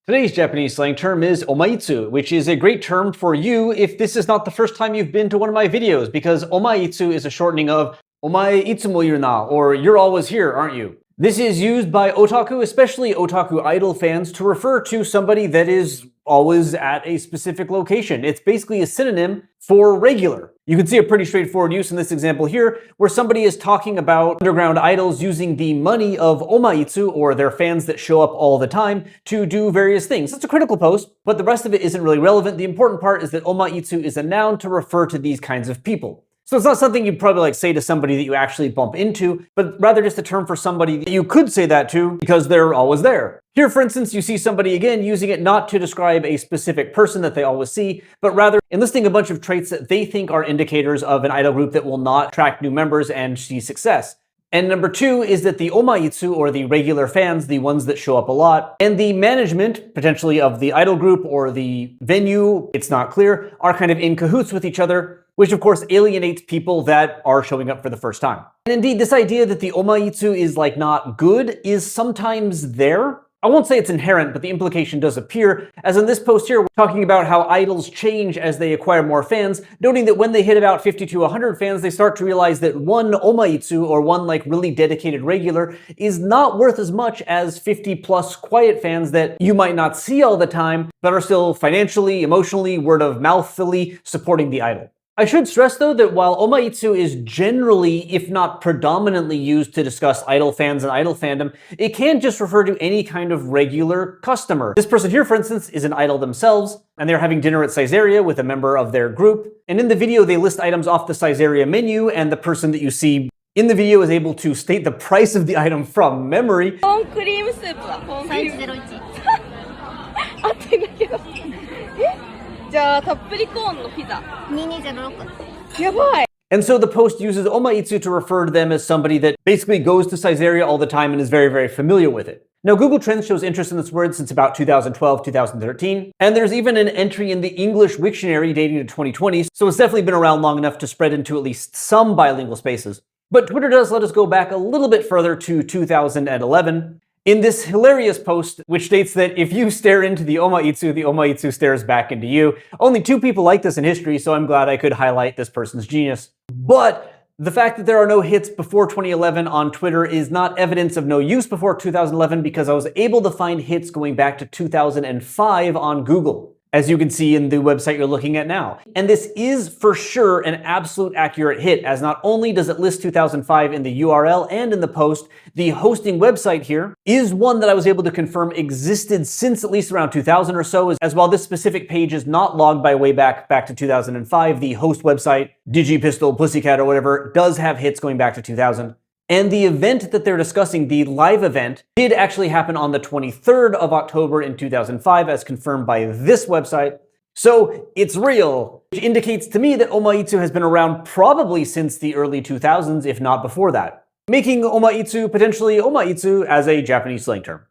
Today's Japanese slang term is omaitsu, which is a great term for you if this is not the first time you've been to one of my videos, because omaitsu is a shortening of omae itsumo iru na, or you're always here, aren't you? This is used by otaku, especially otaku idol fans, to refer to somebody that is always at a specific location. It's basically a synonym for regular. You can see a pretty straightforward use in this example here, where somebody is talking about underground idols using the money of omaitsu, or their fans that show up all the time, to do various things. It's a critical post, but the rest of it isn't really relevant. The important part is that omaitsu is a noun to refer to these kinds of people. So it's not something you'd probably say to somebody that you actually bump into, but rather just a term for somebody that you could say that to because they're always there. Here, for instance, you see somebody again using it not to describe a specific person that they always see, but rather enlisting a bunch of traits that they think are indicators of an idol group that will not attract new members and see success. And number two is that the omaitsu, or the regular fans, the ones that show up a lot, and the management, potentially of the idol group or the venue, it's not clear, are kind of in cahoots with each other, which of course alienates people that are showing up for the first time. And indeed, this idea that the omaitsu is like not good is sometimes there. I won't say it's inherent, but the implication does appear, as in this post here, we're talking about how idols change as they acquire more fans, noting that when they hit about 50 to 100 fans, they start to realize that one omaitsu, or one like really dedicated regular, is not worth as much as 50 plus quiet fans that you might not see all the time, but are still financially, emotionally, word of mouthfully supporting the idol. I should stress though that while omaitsu is generally, if not predominantly, used to discuss idol fans and idol fandom, it can just refer to any kind of regular customer. This person here, for instance, is an idol themselves, and they're having dinner at Caesarea with a member of their group. And in the video, they list items off the Caesarea menu, and the person that you see in the video is able to state the price of the item from memory. コーンクリームスープはコーンクリーム合ってんだけどじゃあたっぷりコーンのピザ2206やばい And so the post uses omaitsu to refer to them as somebody that basically goes to Caesarea all the time and is very, very familiar with it. Now, Google Trends shows interest in this word since about 2012, 2013, and there's even an entry in the English Wiktionary dating to 2020, so it's definitely been around long enough to spread into at least some bilingual spaces. But Twitter does let us go back a little bit further to 2011, in this hilarious post, which states that if you stare into the omaitsu stares back into you. Only two people like this in history, so I'm glad I could highlight this person's genius. But the fact that there are no hits before 2011 on Twitter is not evidence of no use before 2011, because I was able to find hits going back to 2005 on Google, as you can see in the website you're looking at now. And this is for sure an absolute accurate hit, as not only does it list 2005 in the URL and in the post, the hosting website here is one that I was able to confirm existed since at least around 2000 or so, as while this specific page is not logged by way back to 2005, the host website, Digipistol, Pussycat, or whatever, does have hits going back to 2000. And the event that they're discussing, the live event, did actually happen on the 23rd of October in 2005, as confirmed by this website. So it's real, which indicates to me that omaitsu has been around probably since the early 2000s, if not before that, making omaitsu potentially omaitsu as a Japanese slang term.